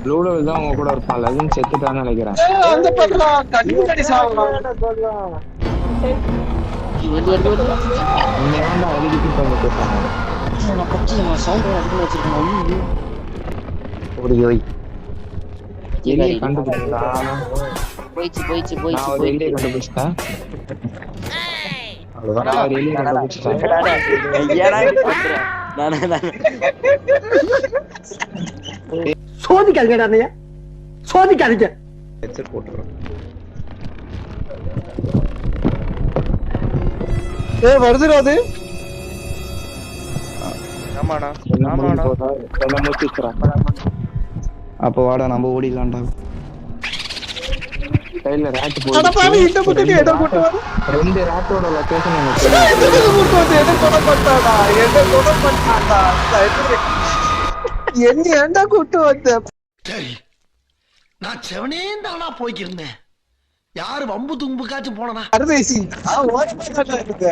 லூடோவில் தான் உங்க கூட இருப்பான். லெஜண்ட் செத்துட்டான்னு நினைக்கிறேன். அந்த பக்கம் கண்ணு முன்னாடி சாவலாம். இங்க ஏன்டா அடிக்கிட்டு வந்து பேசுறாங்க? நான் பச்சி நான் சவுண்ட் அதிகமாக வச்சிருக்கேன். ஓய் எலியை கண்டுபிடிச்சா போயிடுச்சு நான் ஒரு எலியை கண்டுபிடிச்சிட்டேன். நான் ஒரு எலியை கண்டுபிடிச்சிட்டேன். சோதிக்காதீங்க சோதிக்காதீங்க. ஹெட்செட் போட்டுறேன். வருதுடா அது. ஆமாடா என்ன முடிச்சுக்கிறேன். அப்போ வாடா நம்ம ஓடிடலாம்டா. கையில ராட் அட பாவி போயிடுச்சு. இந்த பக்கத்து எட போட்டு வர. ரெண்டு ராட்டோட லொகேஷன் எனக்கு இந்த பக்கம் போட்டு வந்து எட கொலை பண்ணாடா. எட கொலை பண்ணாடா. என்ன ஏண்டா கூட்டு வந்த? சரி நான் செவனேந்தானா போய்க்கிருந்தேன். யாரு வம்பு தும்புக்காச்சும் போனா அருதேசி. ஓடி போய் இருக்கு.